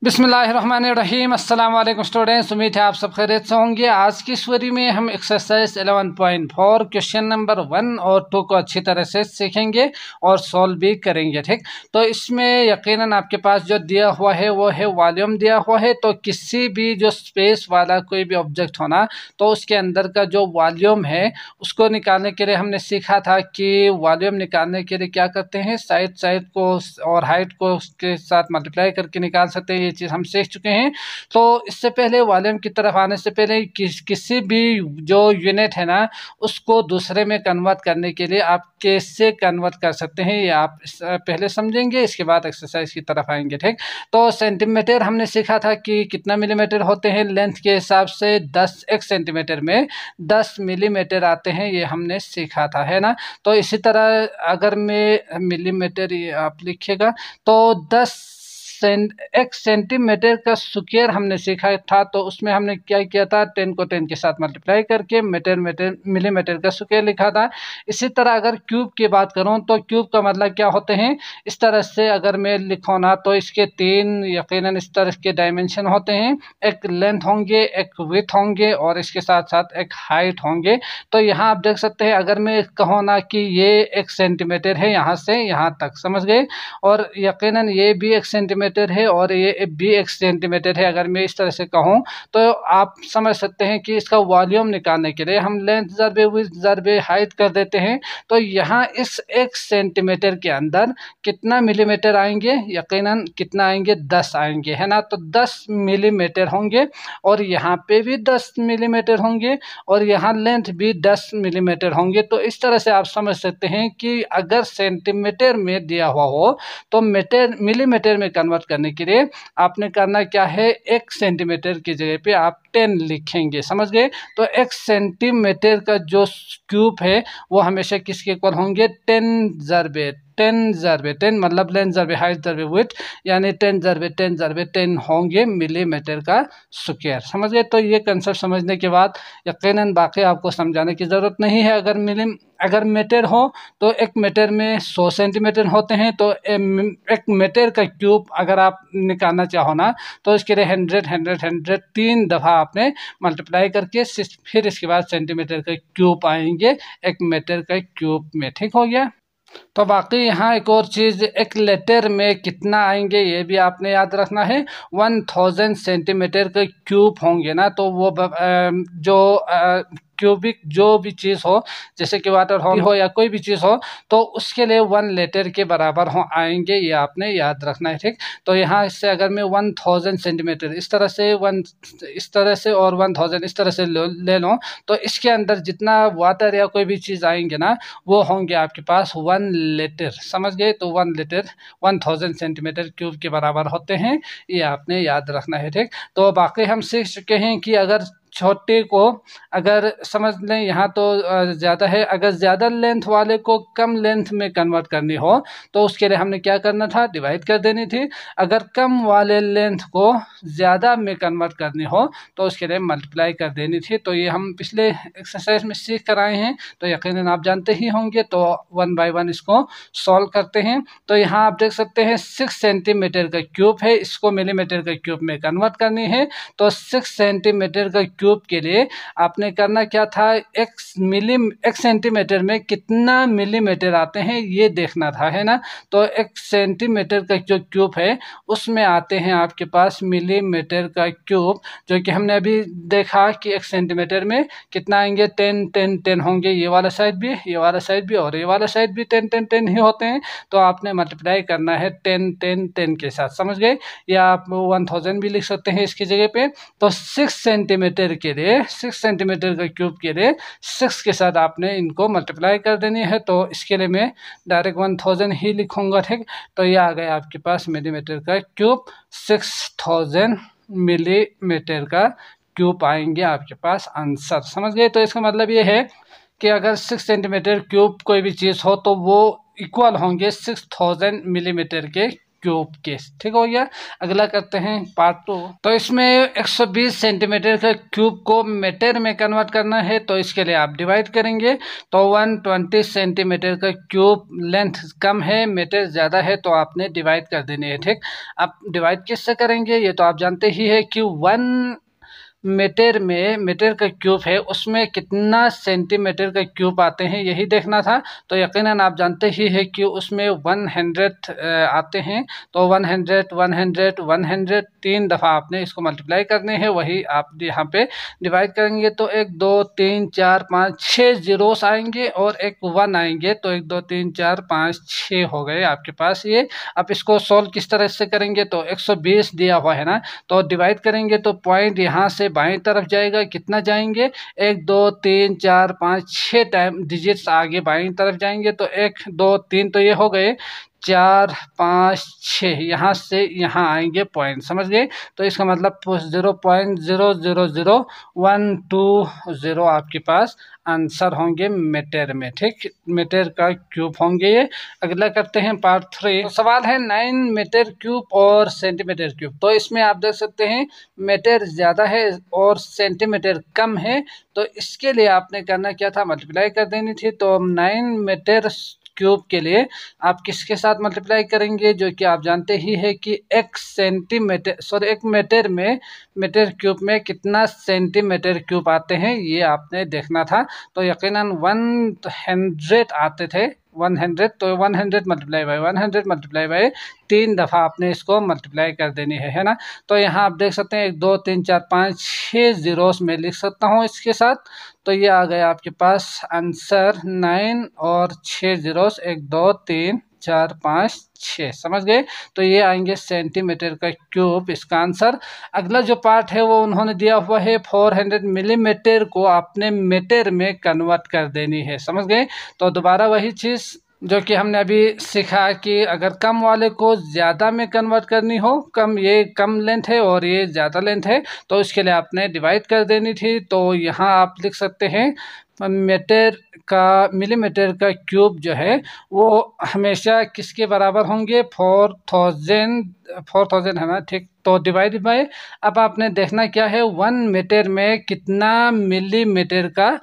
बिस्मिल्लाहिर्रहमानिर्रहीम। अस्सलाम वालेकुम स्टूडेंट्स, उम्मीद है आप सब खैरियत से होंगे। आज की इस वीडियो में हम एक्सरसाइज 11.4 क्वेश्चन नंबर 1 और 2 को अच्छी तरह से सीखेंगे और सॉल्व भी करेंगे। ठीक, तो इसमें यकीनन आपके पास जो दिया हुआ है वो है वॉल्यूम दिया हुआ है। तो किसी भी जो स्पेस वाला कोई भी ऑब्जेक्ट होना तो उसके अंदर का जो वॉल्यूम है उसको निकालने के लिए हमने सीखा था कि वॉल्यूम निकालने के लिए क्या करते हैं, साइड को और हाइट को उसके साथ मल्टीप्लाई करके निकाल सकते हैं। ये चीज़ हम सीख चुके हैं। तो इससे पहले वॉल्यूम की तरफ आने से पहले किसी भी जो यूनिट है ना उसको दूसरे में कन्वर्ट करने के लिए आप कैसे कन्वर्ट कर सकते हैं ये आप पहले समझेंगे, इसके बाद एक्सरसाइज की तरफ आएंगे। ठीक, तो सेंटीमीटर हमने सीखा था कि कितना मिलीमीटर होते हैं। लेंथ के हिसाब से 1 सेंटीमीटर में 10 मिलीमीटर आते हैं, ये हमने सीखा था, है ना। तो इसी तरह अगर मैं मिलीमीटर, ये आप लिखिएगा, तो 1 सेंटीमीटर का स्क्वायर हमने सीखा था। तो उसमें हमने क्या किया था, 10 को 10 के साथ मल्टीप्लाई करके मिलीमीटर का स्क्वायर लिखा था। इसी तरह अगर क्यूब की बात करूं तो क्यूब का मतलब क्या होते हैं, इस तरह से अगर मैं लिखूं ना तो इसके 3 यकीनन इस तरह के डायमेंशन होते हैं। एक लेंथ होंगे, एक विड्थ होंगे और इसके साथ साथ एक हाइट होंगे। तो यहाँ आप देख सकते हैं, अगर मैं कहूँ ना कि ये 1 सेंटीमीटर है यहाँ से यहाँ तक, समझ गए, और यकीनन ये भी 1 सेंटीमीटर है और ये भी 1 सेंटीमीटर है। अगर मैं इस तरह से कहूँ तो आप समझ सकते हैं कि इसका वॉल्यूम निकालने के लिए हम लेंथ ज़रबे विड्थ ज़रबे हाइट कर देते हैं। तो यहाँ इस 1 सेंटीमीटर के अंदर कितना मिलीमीटर आएंगे, यकीनन कितना आएंगे, 10 आएंगे, है ना। तो 10 मिलीमीटर होंगे और यहाँ पे भी 10 मिलीमीटर होंगे और यहाँ लेंथ भी 10 मिलीमीटर होंगे। तो इस तरह से आप समझ सकते हैं कि अगर सेंटीमीटर में दिया हुआ हो तो मिलीमीटर में कन्वर्ट करने के लिए आपने करना क्या है, 1 सेंटीमीटर की जगह पे आप 10 लिखेंगे, समझ गए। तो 1 सेंटीमीटर का जो क्यूब है वो हमेशा किसके इक्वल होंगे, 10 मतलब लेंथ ज़रबे हाइट ज़रबे विड्थ, यानी 10 होंगे मिलीमीटर का स्क्वायर, समझ गए। तो ये कंसेप्ट समझने के बाद यकीनन बाकी आपको समझाने की ज़रूरत नहीं है। अगर मीटर हो तो 1 मीटर में 100 सेंटीमीटर होते हैं। तो 1 मीटर का क्यूब अगर आप निकालना चाहो ना तो इसके लिए 100 3 दफ़ा आपने मल्टीप्लाई करके फिर इसके बाद सेंटीमीटर का क्यूब आएंगे 1 मीटर का क्यूब में। ठीक हो गया। तो बाकी यहाँ एक और चीज़, एक लीटर में कितना आएंगे ये भी आपने याद रखना है। 1000 सेंटीमीटर के क्यूब होंगे ना तो वो जो क्यूबिक जो भी चीज़ हो, जैसे कि वाटर हो या कोई भी चीज़ हो, तो उसके लिए 1 लीटर के बराबर हो आएंगे, ये आपने याद रखना है। ठीक, तो यहाँ इससे अगर मैं 1000 सेंटीमीटर इस तरह से और 1000 इस तरह से ले लूँ तो इसके अंदर जितना वाटर या कोई भी चीज़ आएंगे ना वो होंगे आपके पास 1 लीटर, समझ गए। तो 1 लीटर 1000 सेंटीमीटर क्यूब के बराबर होते हैं, ये आपने याद रखना है। ठीक, तो बाकी हम सीख चुके हैं कि अगर छोटे को अगर समझ लें यहाँ तो ज़्यादा है, अगर ज़्यादा लेंथ वाले को कम लेंथ में कन्वर्ट करनी हो तो उसके लिए हमने क्या करना था, डिवाइड कर देनी थी। अगर कम वाले लेंथ को ज़्यादा में कन्वर्ट करनी हो तो उसके लिए मल्टीप्लाई कर देनी थी। तो ये हम पिछले एक्सरसाइज में सीख कर आए हैं, तो यकीनन आप जानते ही होंगे। तो 1 बाय 1 इसको सॉल्व करते हैं। तो यहाँ आप देख सकते हैं 6 सेंटीमीटर का क्यूब है, इसको मिलीमीटर का क्यूब में कन्वर्ट करनी है। तो 6 सेंटीमीटर का क्यूब के लिए आपने करना क्या था, 1 सेंटीमीटर में कितना मिलीमीटर आते हैं ये देखना था, है ना। तो 1 सेंटीमीटर का जो क्यूब है उसमें आते हैं आपके पास मिलीमीटर का क्यूब, जो कि हमने अभी देखा कि 1 सेंटीमीटर में कितना आएंगे, 10 होंगे। ये वाला साइड भी, ये वाला साइड भी और ये वाला साइड भी 10 ही होते हैं। तो आपने मल्टीप्लाई करना है 10 के साथ, समझ गए। या आप 1000 भी लिख सकते हैं इसकी जगह पे। तो 6 सेंटीमीटर के लिए 6 सेंटीमीटर का क्यूब के लिए 6 के साथ आपने इनको मल्टीप्लाई कर देनी है। तो इसके लिए मैं डायरेक्ट 1000 ही लिखूंगा। ठीक, तो ये आ गया आपके पास मिलीमीटर का क्यूब, 6000 मिलीमीटर का क्यूब आएंगे आपके पास आंसर, समझ गए। तो इसका मतलब ये है कि अगर 6 सेंटीमीटर क्यूब कोई भी चीज़ हो तो वो इक्वल होंगे 6000 मिलीमीटर के क्यूब के। ठीक हो गया। अगला करते हैं पार्ट 2। तो इसमें 120 सेंटीमीटर का क्यूब को मीटर में कन्वर्ट करना है, तो इसके लिए आप डिवाइड करेंगे। तो 120 सेंटीमीटर का क्यूब लेंथ कम है, मीटर ज़्यादा है, तो आपने डिवाइड कर देनी है। ठीक, आप डिवाइड किससे करेंगे ये तो आप जानते ही है कि 1 मीटर का क्यूब है, उसमें कितना सेंटीमीटर का क्यूब आते हैं यही देखना था। तो यकीनन आप जानते ही है कि उसमें 100 आते हैं, तो 100 100 100 3 दफ़ा आपने इसको मल्टीप्लाई करने हैं, वही आप यहाँ पे डिवाइड करेंगे। तो 1 2 3 4 5 6 जीरोस आएंगे और एक 1 आएंगे, तो 1 2 3 4 5 6 हो गए आपके पास ये। आप इसको सॉल्व किस तरह से करेंगे, तो 120 दिया हुआ है ना, तो डिवाइड करेंगे तो पॉइंट यहाँ से बाएं तरफ जाएगा, कितना जाएंगे 1 2 3 4 5 6 टाइम डिजिट्स आगे बाएं तरफ जाएंगे, तो 1 2 3 तो ये हो गए, 4 5 6 यहाँ से यहाँ आएंगे पॉइंट, समझ गए। तो इसका मतलब 0.0000120 आपके पास आंसर होंगे मीटर में। ठीक, मीटर का क्यूब होंगे ये। अगला करते हैं पार्ट 3। तो सवाल है 9 मीटर क्यूब और सेंटीमीटर क्यूब। तो इसमें आप देख सकते हैं मीटर ज़्यादा है और सेंटीमीटर कम है, तो इसके लिए आपने करना क्या था, मल्टीप्लाई कर देनी थी। तो 9 मीटर क्यूब के लिए आप किसके साथ मल्टीप्लाई करेंगे, जो कि आप जानते ही है कि एक मीटर में मीटर क्यूब में कितना सेंटीमीटर क्यूब आते हैं ये आपने देखना था। तो यकीनन 100 आते थे, 100, तो 100 मल्टीप्लाई बाय 100 मल्टीप्लाई बाय 3 दफ़ा आपने इसको मल्टीप्लाई कर देनी है ना। तो यहाँ आप देख सकते हैं 1 2 3 4 5 6 जीरोस में लिख सकता हूँ इसके साथ। तो ये आ गया आपके पास आंसर 9 और 6 जीरोस, 1 2 3 4 5 6, समझ गए। तो ये आएंगे सेंटीमीटर का क्यूब इसका आंसर। अगला जो पार्ट है वो उन्होंने दिया हुआ है 400 मिलीमीटर को आपने मीटर में कन्वर्ट कर देनी है, समझ गए। तो दोबारा वही चीज़ जो कि हमने अभी सीखा कि अगर कम वाले को ज़्यादा में कन्वर्ट करनी हो, ये कम लेंथ है और ये ज़्यादा लेंथ है, तो इसके लिए आपने डिवाइड कर देनी थी। तो यहाँ आप लिख सकते हैं मिलीमीटर का क्यूब जो है वो हमेशा किसके बराबर होंगे, 4000 है ना। ठीक, तो डिवाइड बाय, अब आपने देखना क्या है 1 मीटर में कितना मिलीमीटर का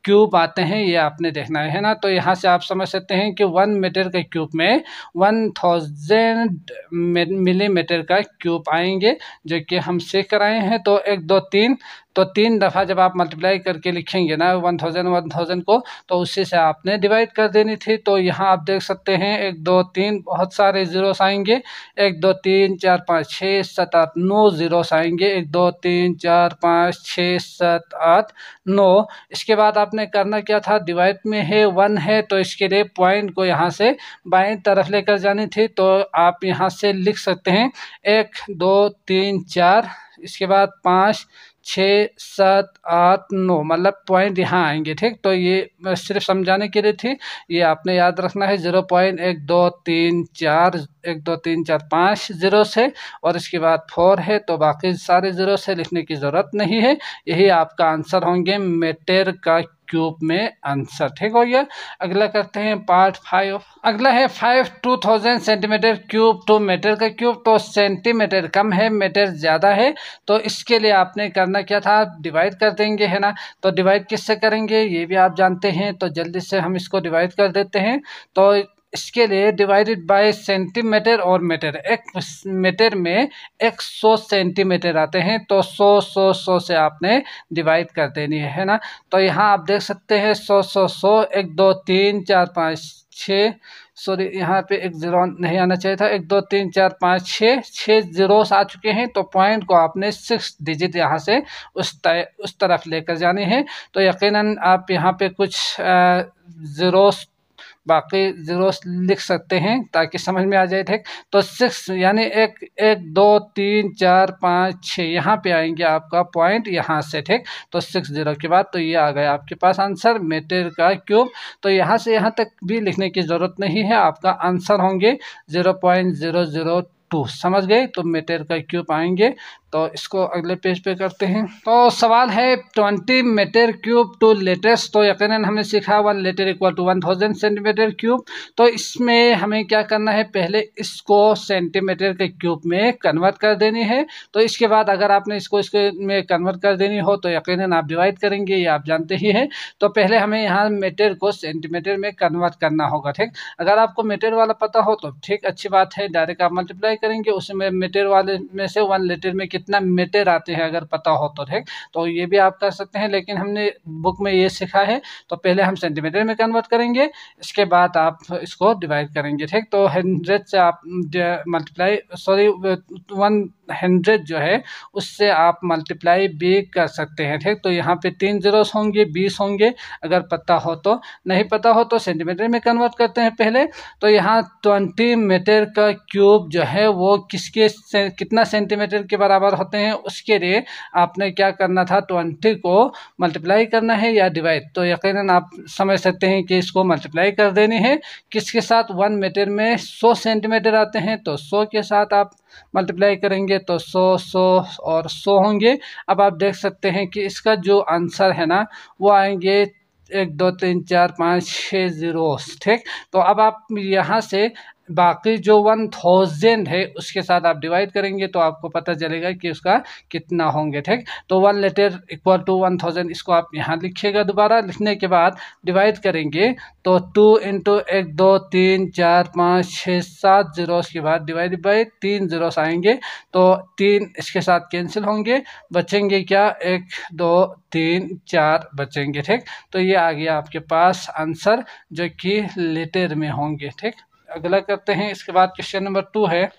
क्यूब आते हैं ये आपने देखना है ना। तो यहाँ से आप समझ सकते हैं कि 1 मीटर के क्यूब में 1000 मिलीमीटर का क्यूब आएंगे, जो कि हम सीख कर आए हैं। तो 1 2 3, तो 3 दफ़ा जब आप मल्टीप्लाई करके लिखेंगे ना 1000 को, तो उसी से आपने डिवाइड कर देनी थी। तो यहाँ आप देख सकते हैं 1 2 3 बहुत सारे जीरोस आएंगे, 1 2 3 4 5 6 7 8 9 जीरोस आएंगे, 1 2 3 4 5 6 7 8 9। इसके बाद आपने करना क्या था, डिवाइड में है 1 है, तो इसके लिए पॉइंट को यहाँ से बाएं तरफ लेकर जानी थी। तो आप यहाँ से लिख सकते हैं 1 2 3 4, इसके बाद 5 6 7 8 9, मतलब पॉइंट यहाँ आएंगे। ठीक, तो ये सिर्फ समझाने के लिए थी, ये आपने याद रखना है। 0.1 2 3 4, 1 2 3 4 5 जीरो से, और इसके बाद 4 है, तो बाकी सारे जीरो से लिखने की ज़रूरत नहीं है। यही आपका आंसर होंगे मीटर का क्यूब में आंसर। ठीक हो गया। अगला करते हैं पार्ट 5। अगला है 2000 सेंटीमीटर क्यूब टू मीटर का क्यूब। तो सेंटीमीटर कम है, मीटर ज़्यादा है, तो इसके लिए आपने करना क्या था, डिवाइड कर देंगे, है ना। तो डिवाइड किससे करेंगे ये भी आप जानते हैं, तो जल्दी से हम इसको डिवाइड कर देते हैं। तो इसके लिए डिवाइडेड बाय सेंटीमीटर और मीटर, एक मीटर में 100 सेंटीमीटर आते हैं, तो 100 से आपने डिवाइड कर देनी है ना। तो यहाँ आप देख सकते हैं 100 1 2 3 4 5 6, सॉरी यहाँ पे एक जीरो नहीं आना चाहिए था, 1 2 3 4 5 6 जीरोस आ चुके हैं। तो पॉइंट को आपने 6 डिजिट यहाँ से उस तरफ लेकर जाने हैं। तो यकीनन आप यहाँ पे कुछ जीरोस, बाकी जीरोस लिख सकते हैं ताकि समझ में आ जाए। ठीक, तो 6 यानी 1 1 2 3 4 5 6 यहाँ पे आएंगे आपका पॉइंट यहाँ से। ठीक, तो 6 जीरो के बाद तो ये आ गया आपके पास आंसर मीटर का क्यूब। तो यहाँ से यहाँ तक भी लिखने की ज़रूरत नहीं है, आपका आंसर होंगे 0.002, समझ गए। तो मीटर का क्यूब आएंगे तो इसको अगले पेज पे करते हैं। तो सवाल है 20 मीटर क्यूब टू लीटर्स। तो यकीनन हमने सीखा 1 litre equal to 1000 centimetre cube. तो इसमें हमें क्या करना है, पहले इसको सेंटीमीटर के क्यूब में कन्वर्ट कर देनी है। तो इसके बाद अगर आपने इसको इसके में कन्वर्ट कर देनी हो तो यकीनन आप डिवाइड करेंगे, ये आप जानते ही हैं। तो पहले हमें यहाँ मीटर को सेंटीमीटर में कन्वर्ट करना होगा, ठीक। अगर आपको मीटर वाला पता हो तो ठीक, अच्छी बात है, डायरेक्ट आप मल्टीप्लाई करेंगे उसमें मीटर वाले में से 1 लीटर में कितना मीटर आते हैं अगर पता हो तो, ठीक। तो ये भी आप कर सकते हैं, लेकिन हमने बुक में ये सीखा है तो पहले हम सेंटीमीटर में कन्वर्ट करेंगे, इसके बाद आप इसको डिवाइड करेंगे, ठीक। तो 100 से आप मल्टीप्लाई 100 जो है उससे आप मल्टीप्लाई भी कर सकते हैं, ठीक। तो यहाँ पे 3 जीरोस होंगे, 20 होंगे अगर पता हो तो। नहीं पता हो तो सेंटीमीटर में कन्वर्ट करते हैं पहले। तो यहाँ 20 मीटर का क्यूब जो है वो कितना सेंटीमीटर के बराबर होते हैं, उसके लिए आपने क्या करना था, 20 को मल्टीप्लाई करना है या डिवाइड। तो यकीनन आप समझ सकते हैं कि इसको मल्टीप्लाई कर देनी है किसके साथ, 1 मीटर में 100 सेंटीमीटर आते हैं तो 100 के साथ आप मल्टीप्लाई करेंगे तो 100 और 100 होंगे। अब आप देख सकते हैं कि इसका जो आंसर है ना वो आएंगे 1 2 3 4 5 6 जीरोस, ठीक। तो अब आप यहाँ से बाकी जो 1000 है उसके साथ आप डिवाइड करेंगे तो आपको पता चलेगा कि उसका कितना होंगे, ठीक। तो 1 लीटर इक्वल टू 1000, इसको आप यहाँ लिखिएगा। दोबारा लिखने के बाद डिवाइड करेंगे तो 2 इंटू 1 2 3 4 5 6 7 जीरोस के बाद डिवाइड बाई 3 जीरोस आएंगे तो 3 इसके साथ कैंसिल होंगे, बचेंगे क्या, 1 2 3 4 बचेंगे, ठीक। तो ये आ गया आपके पास आंसर जो कि लीटर में होंगे, ठीक। अगला करते हैं, इसके बाद क्वेश्चन नंबर 2 है।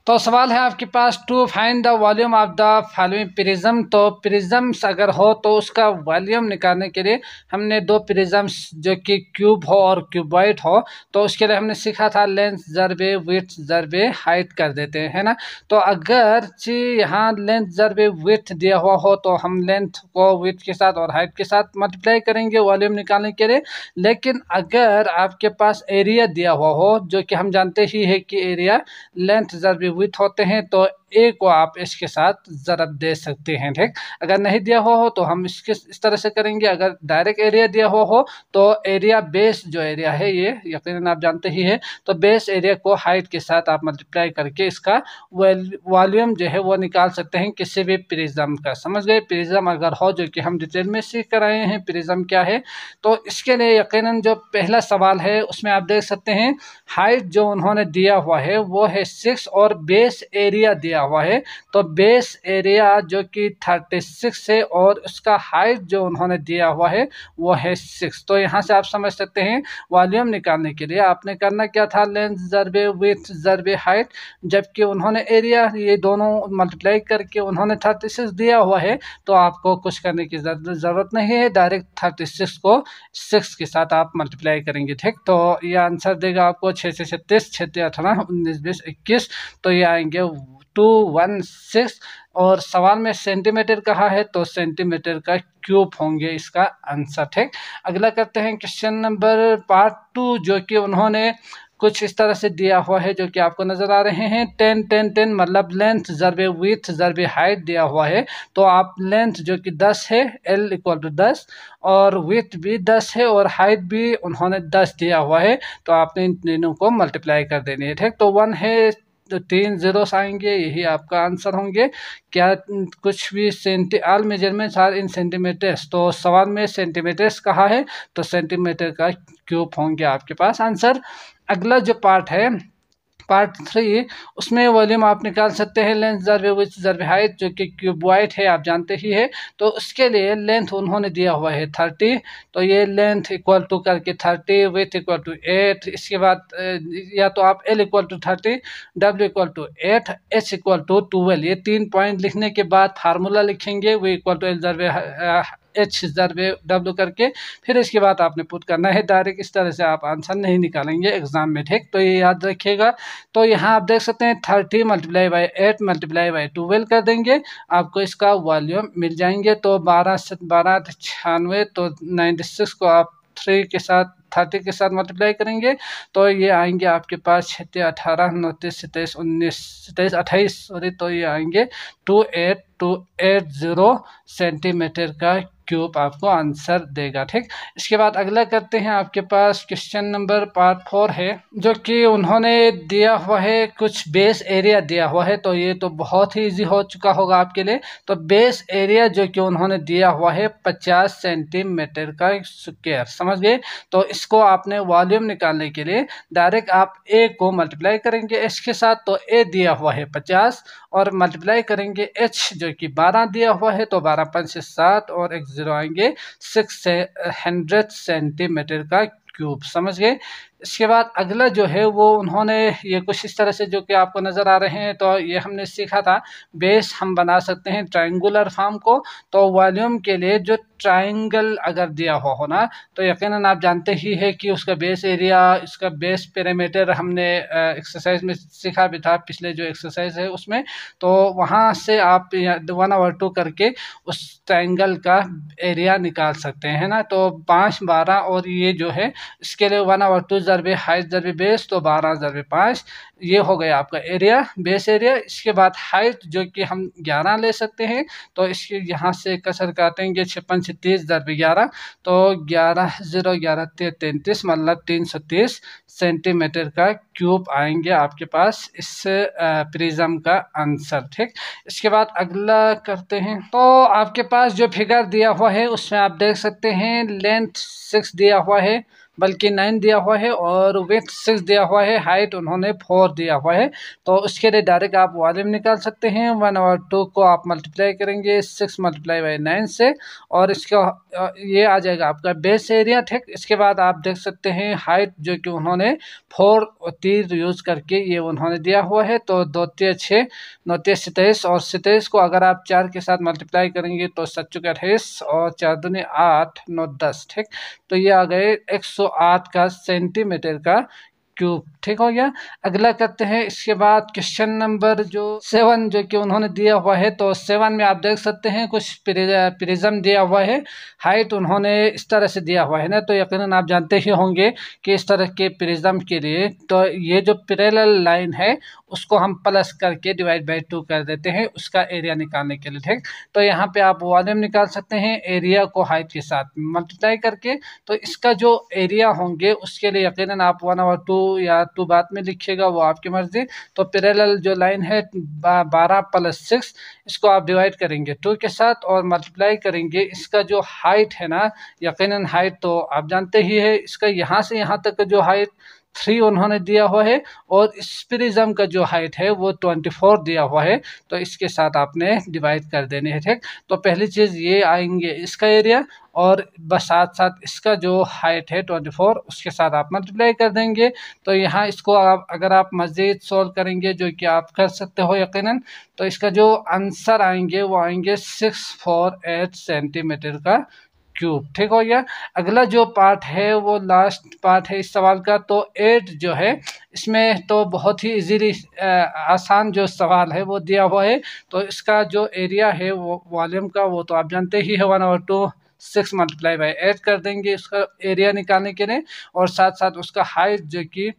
तो सवाल है आपके पास, to find the volume of the following prism. तो प्रिज्म्स अगर हो तो उसका वॉल्यूम निकालने के लिए हमने 2 प्रिज्म्स जो कि क्यूब हो और क्यूबॉइड हो तो उसके लिए हमने सीखा था लेंथ जरबे विड्थ जरबे हाइट कर देते हैं, है ना। तो अगर यहाँ लेंथ जरबे विड्थ दिया हुआ हो तो हम लेंथ को विड्थ के साथ और हाइट के साथ मल्टीप्लाई करेंगे वॉल्यूम निकालने के लिए। लेकिन अगर आपके पास एरिया दिया हुआ हो, जो कि हम जानते ही है कि एरिया लेंथ जरबे विड्थ होते हैं, तो ए को आप इसके साथ ज़रब दे सकते हैं, ठीक। अगर नहीं दिया हुआ हो तो हम इसके इस तरह से करेंगे। अगर डायरेक्ट एरिया दिया हुआ हो तो एरिया बेस जो एरिया है ये यकीनन आप जानते ही है, तो बेस एरिया को हाइट के साथ आप मल्टीप्लाई करके इसका वॉल्यूम जो है वो निकाल सकते हैं किसी भी प्रिज्म का। समझ गए, प्रिज्म अगर हो, जो कि हम डिटेल में सीख कर आए हैं प्रिज्म क्या है। तो इसके लिए यकीनन जो पहला सवाल है उसमें आप देख सकते हैं हाइट जो उन्होंने दिया हुआ है वो है 6 और बेस एरिया दिया हुआ है। तो बेस एरिया जो कि 36 है और उसका हाइट जो उन्होंने दिया हुआ है वो है 6। तो यहाँ से आप समझ सकते हैं वॉल्यूम निकालने के लिए आपने करना क्या था, लेंथ जरबे विड्थ जरबे हाइट। जबकि उन्होंने एरिया ये दोनों मल्टीप्लाई करके उन्होंने 36 दिया हुआ है तो आपको कुछ करने की ज़रूरत नहीं है, डायरेक्ट 36 को 6 के साथ आप मल्टीप्लाई करेंगे, ठीक। तो ये आंसर देगा आपको 6 से 36 6 से 18 19 20 21, तो ये आएंगे 216। और सवाल में सेंटीमीटर कहा है तो सेंटीमीटर का क्यूब होंगे इसका आंसर, ठीक। अगला करते हैं क्वेश्चन नंबर पार्ट 2, जो कि उन्होंने कुछ इस तरह से दिया हुआ है जो कि आपको नजर आ रहे हैं 10 10 10, मतलब लेंथ जरबे विड्थ जरबे हाइट दिया हुआ है। तो आप लेंथ जो कि 10 है L इक्वल टू 10 और विड्थ भी 10 है और हाइट भी उन्होंने 10 दिया हुआ है, तो आपने इन तीनों को मल्टीप्लाई कर देनी है, ठीक। तो 1 है तो 3 जीरोस आएंगे, यही आपका आंसर होंगे। क्या कुछ भी all measurements are in centimetres, तो सवाल में सेंटीमीटर्स कहा है तो सेंटीमीटर का क्यूब होंगे आपके पास आंसर। अगला जो पार्ट है पार्ट 3, उसमें वॉल्यूम आप निकाल सकते हैं लेंथ जरबे विड्थ जरबे हाइट, जो कि क्यूबॉइड है आप जानते ही है। तो उसके लिए लेंथ उन्होंने दिया हुआ है 30, तो ये लेंथ इक्वल टू करके 30 विड्थ इक्वल टू 8। इसके बाद या तो आप L equal to 30 W equal to 8 H equal to 12, ये 3 पॉइंट लिखने के बाद फार्मूला लिखेंगे V इक्वल टू L जरबे H जरबे W करके, फिर इसके बाद आपने पुट करना है। डायरेक्ट इस तरह से आप आंसर नहीं निकालेंगे एग्जाम में, ठीक। तो ये याद रखिएगा। तो यहाँ आप देख सकते हैं 30 मल्टीप्लाई बाई 8 मल्टीप्लाई बाई 12 कर देंगे, आपको इसका वॉल्यूम मिल जाएंगे। तो 12 96, तो 96 को आप 3 के साथ 30 के साथ मल्टीप्लाई करेंगे तो ये आएंगे आपके पास 6 18 29 27 19 27 28 सॉरी, तो ये आएंगे 28280 सेंटीमीटर का क्यूब आपको आंसर देगा। ठीक, इसके बाद अगला करते हैं। आपके पास क्वेश्चन नंबर पार्ट 4 है, जो कि उन्होंने दिया हुआ है कुछ बेस एरिया दिया हुआ है, तो ये तो बहुत ही इजी हो चुका होगा आपके लिए। तो बेस एरिया जो कि उन्होंने दिया हुआ है 50 सेंटीमीटर का स्क्वायर, समझ गए। तो इसको आपने वॉल्यूम निकालने के लिए डायरेक्ट आप ए को मल्टीप्लाई करेंगे एच के साथ, तो ए दिया हुआ है 50 और मल्टीप्लाई करेंगे एच जो कि 12 दिया हुआ है, तो 12 5 7 और एक 0 आएंगे 600 सेंटीमीटर का क्यूब, समझ गए। इसके बाद अगला जो है वो उन्होंने ये कुछ इस तरह से जो कि आपको नज़र आ रहे हैं, तो ये हमने सीखा था बेस हम बना सकते हैं ट्रायंगुलर फॉर्म को। तो वॉल्यूम के लिए जो ट्रायंगल अगर दिया हुआ हो ना, तो यकीनन आप जानते ही है कि उसका बेस एरिया, इसका बेस पेरीमीटर हमने एक्सरसाइज में सीखा भी था, पिछले जो एक्सरसाइज है उसमें। तो वहाँ से आप 1/2 करके उस ट्रायंगल का एरिया निकाल सकते हैं ना। तो 5 12 और ये जो है इसके लिए 1/2 ज़रबे हाइट ज़रबे बेस, तो 12 ज़रबे 5, ये हो गया आपका एरिया, बेस एरिया। इसके बाद हाइट जो कि हम 11 ले सकते हैं, तो इसके यहाँ से कसर काटेंगे 56 30 ज़रबे 11, तो 11 0 11 33 मतलब 330 सेंटीमीटर का क्यूब आएंगे आपके पास इस प्रिज्म का आंसर। ठीक, इसके बाद अगला करते हैं। तो आपके पास जो फिगर दिया हुआ है उसमें आप देख सकते हैं लेंथ 6 दिया हुआ है, बल्कि 9 दिया हुआ है, और विड्थ 6 दिया हुआ है, हाइट उन्होंने 4 दिया हुआ है। तो उसके लिए डायरेक्ट आप वॉल्यूम निकाल सकते हैं। 1/2 को आप मल्टीप्लाई करेंगे 6 × 9 से, और इसका ये आ जाएगा आपका बेस एरिया। ठीक, इसके बाद आप देख सकते हैं हाइट जो कि उन्होंने 4 तीर यूज़ करके ये उन्होंने दिया हुआ है, तो 2 3 6 9 3 27, और 27 को अगर आप 4 के साथ मल्टीप्लाई करेंगे तो 7 × 28 और 4 दूनी 8 9 10। ठीक, तो ये आ गए 108 का सेंटीमीटर का क्यूब। ठीक हो गया। अगला करते हैं। इसके बाद क्वेश्चन नंबर जो 7 जो कि उन्होंने दिया हुआ है, तो 7 में आप देख सकते हैं कुछ प्रिज्म दिया हुआ है, हाइट उन्होंने इस तरह से दिया हुआ है ना, तो यकीनन आप जानते ही होंगे कि इस तरह के प्रिज्म के लिए तो ये जो पैरेलल लाइन है उसको हम प्लस करके डिवाइड बाई 2 कर देते हैं उसका एरिया निकालने के लिए। ठीक, तो यहाँ पे आप वॉल्यूम निकाल सकते हैं एरिया को हाइट के साथ मल्टीप्लाई करके। तो इसका जो एरिया होंगे उसके लिए यकीनन आप 1/2 या 2 बाद में लिखिएगा, वो आपकी मर्जी। तो पैरेलल जो लाइन है 12 + 6, इसको आप डिवाइड करेंगे 2 के साथ और मल्टीप्लाई करेंगे। इसका जो हाइट है ना, यकीनन हाइट तो आप जानते ही है, इसका यहाँ से यहाँ तक का जो हाइट 3 उन्होंने दिया हुआ है, और इस प्रिज्म का जो हाइट है वो 24 दिया हुआ है, तो इसके साथ आपने डिवाइड कर देने हैं। ठीक, तो पहली चीज़ ये आएंगे इसका एरिया, और बस साथ साथ इसका जो हाइट है 24 उसके साथ आप मल्टीप्लाई कर देंगे। तो यहाँ इसको आप अगर आप मज़ीद सोल्व करेंगे, जो कि आप कर सकते हो यकीनन, तो इसका जो आंसर आएंगे वो आएंगे 648 सेंटीमीटर का क्यूब। ठीक हो गया। अगला जो पार्ट है वो लास्ट पार्ट है इस सवाल का। तो 8 जो है इसमें तो बहुत ही इजीली आसान जो सवाल है वो दिया हुआ है। तो इसका जो एरिया है वो वॉल्यूम का, वो तो आप जानते ही है 1/2 6 × 8 कर देंगे उसका एरिया निकालने के लिए, और साथ साथ उसका हाइट जो कि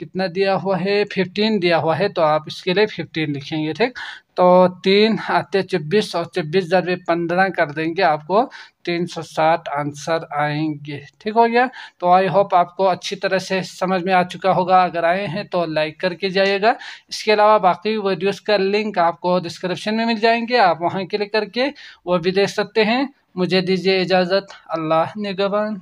कितना दिया हुआ है 15 दिया हुआ है, तो आप इसके लिए 15 लिखेंगे। ठीक, तो 3 आते 24 और 24 × 15 कर देंगे, आपको 360 आंसर आएंगे। ठीक हो गया। तो आई होप आपको अच्छी तरह से समझ में आ चुका होगा। अगर आए हैं तो लाइक करके जाइएगा। इसके अलावा बाकी वीडियोस का लिंक आपको डिस्क्रिप्शन में मिल जाएंगे, आप वहां क्लिक करके वो भी देख सकते हैं। मुझे दीजिए इजाज़त। अल्लाह निगहबान।